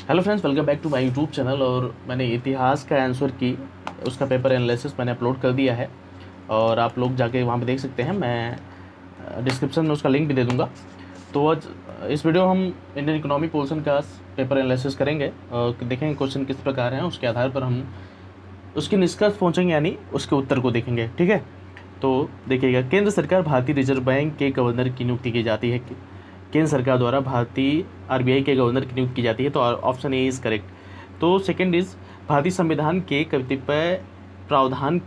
Hello friends, welcome back to my YouTube channel. और मैंने इतिहास का आंसर की उसका पेपर एनालिसिस मैंने अपलोड कर दिया है और आप लोग जाके वहाँ पे देख सकते हैं। मैं डिस्क्रिप्शन में उसका लिंक भी दे दूँगा। तो आज इस वीडियो हम इंडियन इकोनॉमी पोर्शन का पेपर एनालिसिस करेंगे और देखेंगे क्वेश्चन किस प्रकार हैं। उसके आधार पर हम उसके निष्कर्ष पहुँचेंगे, यानी उसके उत्तर को देखेंगे। ठीक है, तो देखिएगा, केंद्र सरकार भारतीय रिजर्व बैंक के गवर्नर की नियुक्ति की जाती है। केंद्र सरकार द्वारा भारतीय आरबीआई के गवर्नर की नियुक्ति की जाती है, तो ऑप्शन ए इज़ करेक्ट। तो सेकंड इज, भारतीय संविधान के कतिपय प्रावधान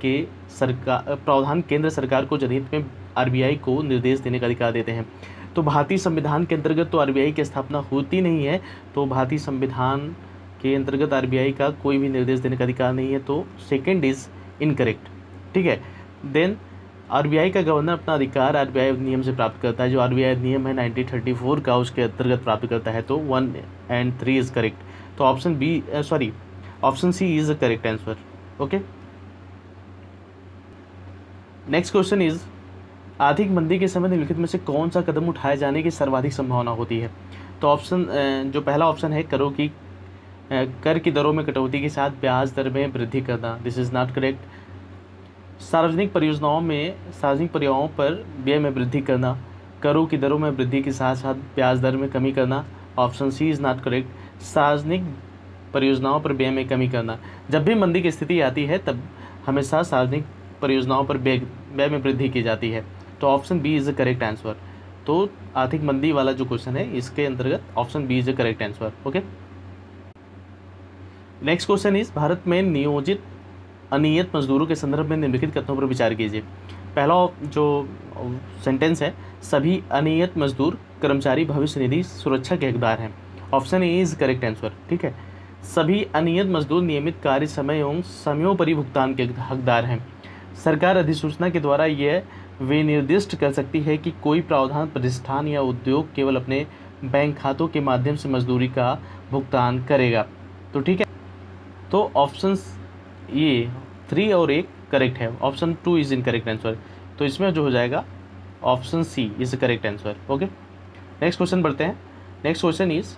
केंद्र सरकार को जनहित में आरबीआई को निर्देश देने का अधिकार देते हैं। तो भारतीय संविधान के अंतर्गत तो आरबीआई की स्थापना होती नहीं है, तो भारतीय संविधान के अंतर्गत आरबीआई का कोई भी निर्देश देने का अधिकार नहीं है, तो सेकंड इज इनकरेक्ट। ठीक है, देन आरबीआई का गवर्नर अपना अधिकार आरबीआई अधिनियम से प्राप्त करता है, जो आरबीआई अधिनियम है 1934 का, उसके अंतर्गत प्राप्त करता है। तो 1 and 3 इज करेक्ट। तो option C is the correct answer. Okay, next question is, आर्थिक मंदी के समय निम्नलिखित में से कौन सा कदम उठाए जाने की सर्वाधिक संभावना होती है। तो जो पहला ऑप्शन है, कर की दरों में कटौती के साथ ब्याज दर में वृद्धि करना। This is not correct. सार्वजनिक परियोजनाओं पर व्यय में वृद्धि करना, करों की दरों में वृद्धि के साथ साथ ब्याज दर में कमी करना। Option C is not correct. सार्वजनिक परियोजनाओं पर व्यय में कमी करना। जब भी मंदी की स्थिति आती है तब हमेशा सार्वजनिक परियोजनाओं पर व्यय में वृद्धि की जाती है। तो option B is the correct answer. तो आर्थिक मंदी वाला जो क्वेश्चन है, इसके अंतर्गत option B is the correct answer. Okay, next question is, भारत में नियोजित अनियत मजदूरों के संदर्भ में निम्नलिखित कथनों पर विचार कीजिए। पहला जो सेंटेंस है, सभी अनियत मजदूर कर्मचारी भविष्य निधि सुरक्षा के हकदार हैं। Option A is correct answer. ठीक है, सभी अनियत मजदूर नियमित कार्य समय एवं समयोपरि भुगतान के हकदार हैं। सरकार अधिसूचना के द्वारा यह विनिर्दिष्ट कर सकती है कि कोई प्रावधान प्रतिष्ठान या उद्योग केवल अपने बैंक खातों के माध्यम से मजदूरी का भुगतान करेगा। तो ठीक है, तो ऑप्शन ये 3 और 1 करेक्ट है। Option 2 is incorrect answer. तो इसमें जो हो जाएगा option C is correct answer. Okay, next question बढ़ते हैं। नेक्स्ट क्वेश्चन इज,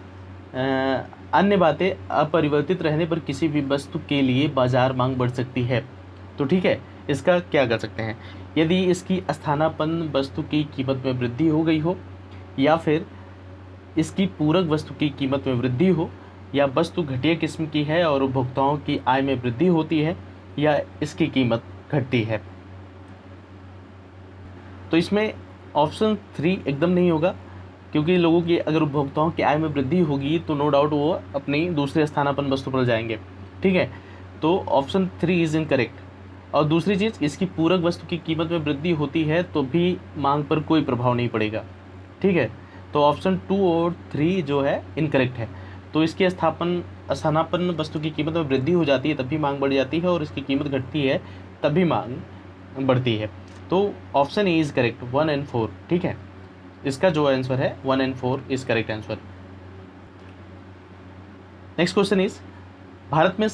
अन्य बातें अपरिवर्तित रहने पर किसी भी वस्तु के लिए बाजार मांग बढ़ सकती है। तो ठीक है, इसका क्या कर सकते हैं, यदि इसकी स्थानापन्न वस्तु की कीमत में वृद्धि हो गई हो, या फिर इसकी पूरक वस्तु की कीमत में वृद्धि हो, या वस्तु घटिया किस्म की है और उपभोक्ताओं की आय में वृद्धि होती है, या इसकी कीमत घटती है। तो इसमें ऑप्शन 3 एकदम नहीं होगा, क्योंकि लोगों की अगर उपभोक्ताओं की आय में वृद्धि होगी तो नो डाउट वो अपनी दूसरे स्थानापन्न वस्तु पर जाएंगे। ठीक है, तो ऑप्शन 3 इज इनकरेक्ट। और दूसरी चीज़, इसकी पूरक वस्तु की कीमत में वृद्धि होती है तो भी मांग पर कोई प्रभाव नहीं पड़ेगा। ठीक है, तो ऑप्शन 2 और 3 जो है इनकरेक्ट है। तो इसकी स्थानापन्न वस्तु की कीमत में वृद्धि हो जाती है तब भी मांग बढ़ जाती है, और इसकी कीमत घटती है तब भी मांग बढ़ती है। तो option A is correct, 1 and 4। ठीक है, इसका जो आंसर है 1 and 4 is correct answer. Next question is, भारत में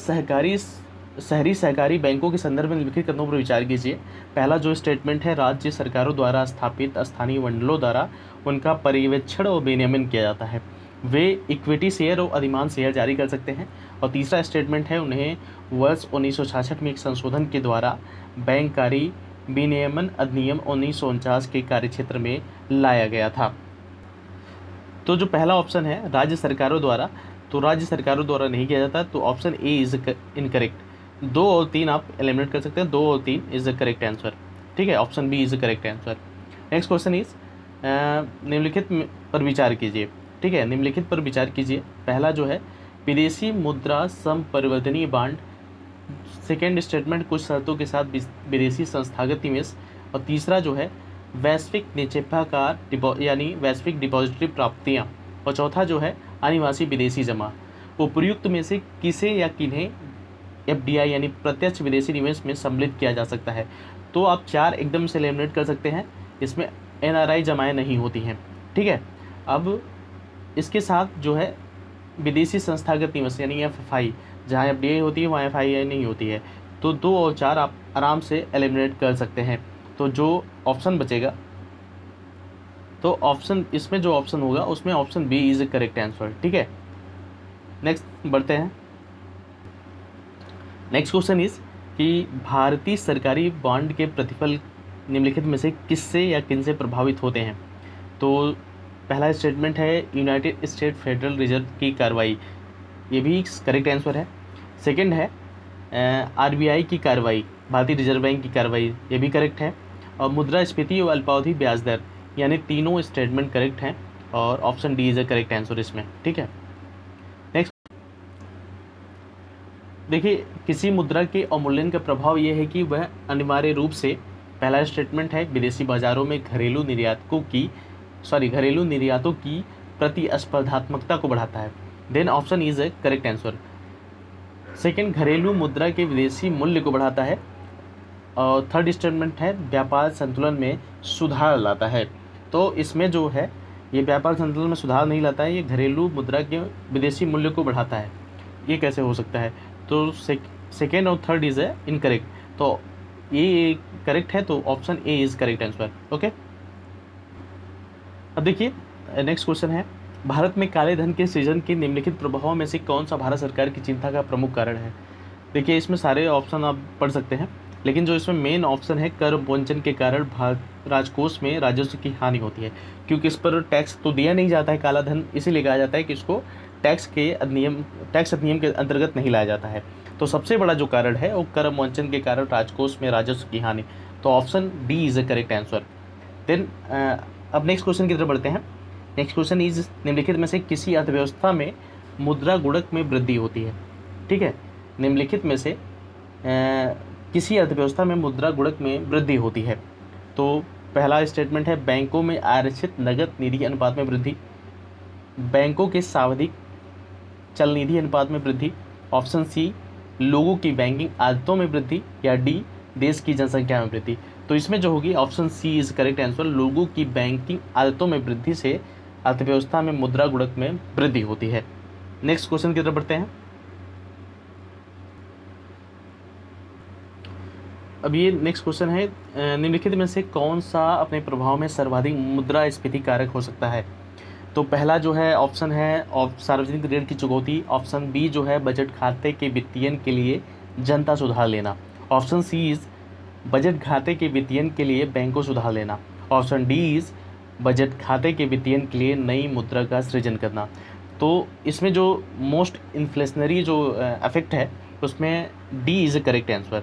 शहरी सहकारी बैंकों के संदर्भ में निम्नलिखित कथनों पर विचार कीजिए। पहला जो स्टेटमेंट है, राज्य सरकारों द्वारा स्थापित स्थानीय मंडलों द्वारा उनका पर्यवेक्षण और विनियमन किया जाता है। वे इक्विटी शेयर और अधिमान शेयर जारी कर सकते हैं। और तीसरा स्टेटमेंट है, उन्हें वर्ष 1966 में एक संशोधन के द्वारा बैंककारी विनियमन अधिनियम 1949 के कार्यक्षेत्र में लाया गया था। तो जो पहला ऑप्शन है राज्य सरकारों द्वारा, तो राज्य सरकारों द्वारा नहीं किया जाता, तो ऑप्शन ए इज इनकरेक्ट। 2 और 3 आप एलिमिनेट कर सकते हैं, 2 और 3 इज द करेक्ट आंसर। ठीक है, option B is the correct answer. Next question is, निम्नलिखित पर विचार कीजिए। ठीक है, निम्नलिखित पर विचार कीजिए। पहला जो है, विदेशी मुद्रा समपरिवर्तनीय बांड। सेकेंड स्टेटमेंट, कुछ शर्तों के साथ विदेशी संस्थागत निवेश। और तीसरा जो है, वैश्विक निक्षेपाकार यानी वैश्विक डिपॉजिटरी प्राप्तियाँ। और चौथा जो है, अनिवासी विदेशी जमा। उपयुक्त में से किसे या किन्हें एफडीआई यानी प्रत्यक्ष विदेशी निवेश में सम्मिलित किया जा सकता है। तो आप 4 एकदम से एलिमिनेट कर सकते हैं, इसमें एनआरआई जमाएँ नहीं होती हैं। ठीक है, अब इसके साथ जो है विदेशी संस्थागत निवेश यानी एफआई, जहाँ एफडीआई होती है वहाँ एफआईआई नहीं होती है। तो 2 और 4 आप आराम से एलिमिनेट कर सकते हैं। तो जो ऑप्शन बचेगा, तो ऑप्शन इसमें जो ऑप्शन होगा उसमें option B is A correct answer. ठीक है, नेक्स्ट बढ़ते हैं। नेक्स्ट क्वेश्चन इज कि भारतीय सरकारी बॉन्ड के प्रतिफल निम्नलिखित में से किससे या किन से प्रभावित होते हैं। तो पहला स्टेटमेंट है यूनाइटेड स्टेट फेडरल रिजर्व की कार्रवाई, ये भी करेक्ट आंसर है। सेकंड है आरबीआई की कार्रवाई, भारतीय रिजर्व बैंक की कार्रवाई, ये भी करेक्ट है। और मुद्रास्फीति और अल्पावधि ब्याज दर, यानी तीनों स्टेटमेंट करेक्ट हैं और option D is a correct answer इसमें। ठीक है, नेक्स्ट देखिए, किसी मुद्रा के अवमूल्यन का प्रभाव यह है कि वह अनिवार्य रूप से, पहला स्टेटमेंट है विदेशी बाजारों में घरेलू निर्यातों की प्रतिस्पर्धात्मकता को बढ़ाता है। Then option is A correct answer. Second, घरेलू मुद्रा के विदेशी मूल्य को बढ़ाता है। और थर्ड स्टेटमेंट है व्यापार संतुलन में सुधार लाता है। तो इसमें जो है ये व्यापार संतुलन में सुधार नहीं लाता है, ये घरेलू मुद्रा के विदेशी मूल्य को बढ़ाता है। ये कैसे हो सकता है? तो सेकेंड और थर्ड इज ए इनकरेक्ट, तो ये करेक्ट है, तो option A is correct answer. Okay, अब देखिए नेक्स्ट क्वेश्चन है, भारत में काले धन के सृजन के निम्नलिखित प्रभावों में से कौन सा भारत सरकार की चिंता का प्रमुख कारण है। देखिए इसमें सारे ऑप्शन आप पढ़ सकते हैं, लेकिन जो इसमें मेन ऑप्शन है, कर वंचन के कारण राजकोष में राजस्व की हानि होती है, क्योंकि इस पर टैक्स तो दिया नहीं जाता है काला धन, इसीलिए कहा जाता है कि इसको टैक्स अधिनियम के अंतर्गत नहीं लाया जाता है। तो सबसे बड़ा जो कारण है वो कर वंचन के कारण राजकोष में राजस्व की हानि, तो option D is a correct answer. Then अब नेक्स्ट क्वेश्चन की तरफ बढ़ते हैं। नेक्स्ट क्वेश्चन इज निम्नलिखित में से किसी अर्थव्यवस्था में मुद्रा गुणक में वृद्धि होती है। ठीक है, निम्नलिखित में से किसी अर्थव्यवस्था में मुद्रा गुणक में वृद्धि होती है। तो पहला स्टेटमेंट है बैंकों में आरक्षित नगद निधि अनुपात में वृद्धि, बैंकों के सावधिक चल निधि अनुपात में वृद्धि, ऑप्शन सी लोगों की बैंकिंग आदतों में वृद्धि, या डी देश की जनसंख्या में वृद्धि। तो इसमें जो होगी option C is correct answer, लोगों की बैंकिंग आदतों में वृद्धि से अर्थव्यवस्था में मुद्रा गुणक में वृद्धि होती है। नेक्स्ट क्वेश्चन की तरफ बढ़ते हैं। अब ये नेक्स्ट क्वेश्चन है, निम्नलिखित में से कौन सा अपने प्रभाव में सर्वाधिक मुद्रास्फीति कारक हो सकता है। तो पहला जो है ऑप्शन है सार्वजनिक ऋण की चुकौती, ऑप्शन बी जो है बजट खाते के वित्तीयन के लिए जनता सुधार लेना, ऑप्शन सी इज बजट खाते के वित्तीयन के लिए बैंकों सुधार लेना, ऑप्शन डी इज बजट खाते के वित्तीयन के लिए नई मुद्रा का सृजन करना। तो इसमें जो मोस्ट इन्फ्लेशनरी जो इफेक्ट है उसमें D is a correct answer,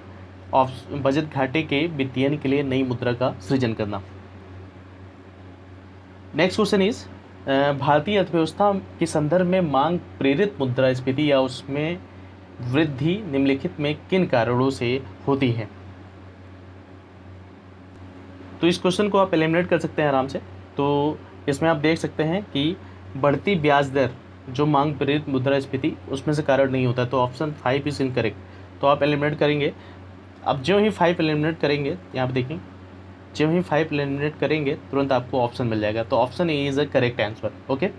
budget घाटे के वित्तीयन के लिए नई मुद्रा का सृजन करना। नेक्स्ट क्वेश्चन इज भारतीय अर्थव्यवस्था के संदर्भ में मांग प्रेरित मुद्रास्फीति या उसमें वृद्धि निम्नलिखित में किन कारणों से होती है। तो इस क्वेश्चन को आप एलिमिनेट कर सकते हैं आराम से। तो इसमें आप देख सकते हैं कि बढ़ती ब्याज दर जो मांग प्रेरित मुद्रास्फीति उसमें से कारण नहीं होता, तो ऑप्शन 5 इज इनकरेक्ट। तो आप एलिमिनेट करेंगे, अब जो ही 5 एलिमिनेट करेंगे, यहाँ पे देखें जो ही 5 एलिमिनेट करेंगे तुरंत आपको ऑप्शन मिल जाएगा, तो option A is a correct answer. Okay,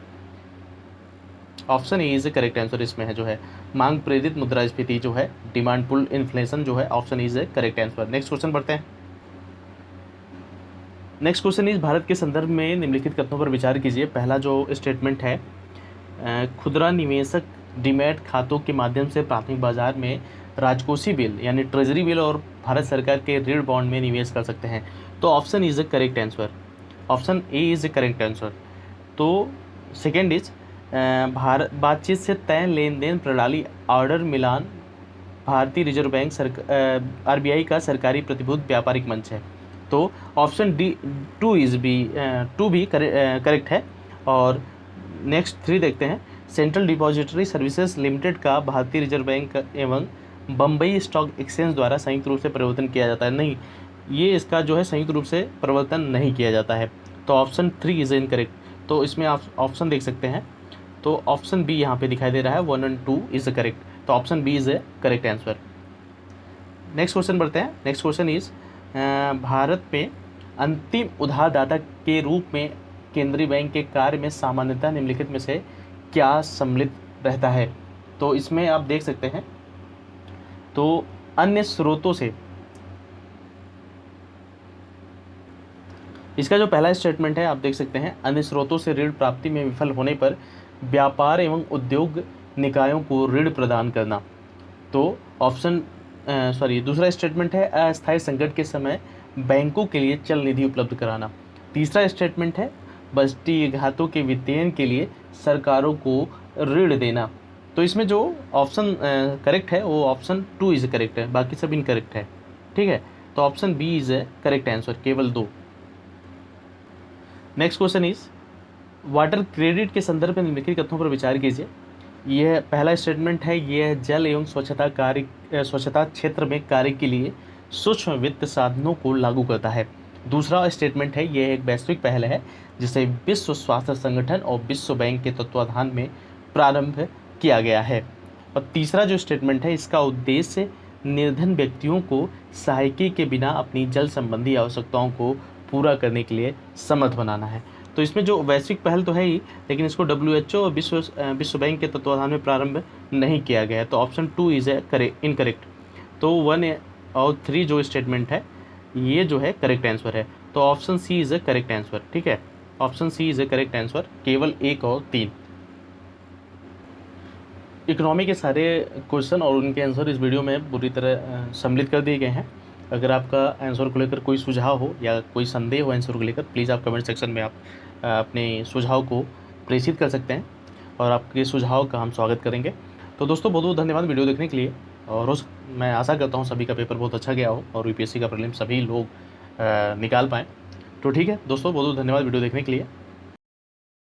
option A is a correct answer इसमें है जो है मांग प्रेरित मुद्रास्फीति जो है डिमांड पुल इन्फ्लेशन जो है, option is a correct answer. Next question बढ़ते हैं। नेक्स्ट क्वेश्चन इज भारत के संदर्भ में निम्नलिखित कथनों पर विचार कीजिए। पहला जो स्टेटमेंट है, खुदरा निवेशक डीमैट खातों के माध्यम से प्राथमिक बाजार में राजकोषीय बिल यानी ट्रेजरी बिल और भारत सरकार के ऋण बॉन्ड में निवेश कर सकते हैं, तो option is a correct answer, option A is a correct answer. तो सेकेंड इज भारत बातचीत से तय लेन देन प्रणाली ऑर्डर मिलान भारतीय रिजर्व बैंक आरबीआई का सरकारी प्रतिभूत व्यापारिक मंच है, तो ऑप्शन डी टू भी करेक्ट है। और नेक्स्ट 3 देखते हैं, सेंट्रल डिपॉजिटरी सर्विसेज लिमिटेड का भारतीय रिजर्व बैंक एवं बम्बई स्टॉक एक्सचेंज द्वारा संयुक्त रूप से परिवर्तन किया जाता है, नहीं, ये इसका जो है संयुक्त रूप से परिवर्तन नहीं किया जाता है, तो ऑप्शन 3 इज इनकरेक्ट। तो इसमें आप ऑप्शन देख सकते हैं, तो ऑप्शन बी यहाँ पे दिखाई दे रहा है, 1 और 2 इज करेक्ट, तो option B is A correct answer. Next question बढ़ते हैं। नेक्स्ट क्वेश्चन इज भारत में अंतिम उधारदाता के रूप में केंद्रीय बैंक के कार्य में सामान्यतः निम्नलिखित में से क्या सम्मिलित रहता है। तो इसमें आप देख सकते हैं, तो अन्य स्रोतों से, इसका जो पहला स्टेटमेंट है आप देख सकते हैं, अन्य स्रोतों से ऋण प्राप्ति में विफल होने पर व्यापार एवं उद्योग निकायों को ऋण प्रदान करना। तो ऑप्शन दूसरा स्टेटमेंट है अस्थायी संकट के समय बैंकों के लिए चल निधि उपलब्ध कराना। तीसरा स्टेटमेंट है बजटीय घातों के वित्तीयन के लिए सरकारों को ऋण देना। तो इसमें जो ऑप्शन करेक्ट है वो ऑप्शन 2 इज करेक्ट है, बाकी सब इनकरेक्ट है। ठीक है, तो option B is A correct answer, केवल 2। Next question is water credit के संदर्भ में निम्नलिखित कथनों पर विचार कीजिए। यह पहला स्टेटमेंट है, यह जल एवं स्वच्छता क्षेत्र में कार्य के लिए सूक्ष्म वित्त साधनों को लागू करता है। दूसरा स्टेटमेंट है, यह एक वैश्विक पहल है जिसे विश्व स्वास्थ्य संगठन और विश्व बैंक के तत्वाधान में प्रारंभ किया गया है। और तीसरा जो स्टेटमेंट है, इसका उद्देश्य निर्धन व्यक्तियों को सहायकी के बिना अपनी जल संबंधी आवश्यकताओं को पूरा करने के लिए समर्थ बनाना है। तो इसमें जो वैश्विक पहल तो है ही, लेकिन इसको WHO और विश्व बैंक के तत्वाधान में प्रारंभ नहीं किया गया है। तो ऑप्शन 2 इज इनकरेक्ट। तो 1 और 3 जो स्टेटमेंट है ये जो है करेक्ट आंसर है। तो option C is A correct answer. ठीक है, option C is A correct answer, केवल 1 और 3। इकोनॉमी के सारे क्वेश्चन और उनके आंसर इस वीडियो में पूरी तरह सम्मिलित कर दिए गए हैं। अगर आपका आंसर को लेकर कोई सुझाव हो या कोई संदेह हो आंसर को लेकर, प्लीज़ आप कमेंट सेक्शन में आप अपने सुझाव को प्रेषित कर सकते हैं और आपके सुझाव का हम स्वागत करेंगे। तो दोस्तों बहुत बहुत धन्यवाद वीडियो देखने के लिए। और मैं आशा करता हूँ सभी का पेपर बहुत अच्छा गया हो और UPSC का प्रीलिम सभी लोग निकाल पाएँ। तो ठीक है दोस्तों, बहुत बहुत धन्यवाद वीडियो देखने के लिए।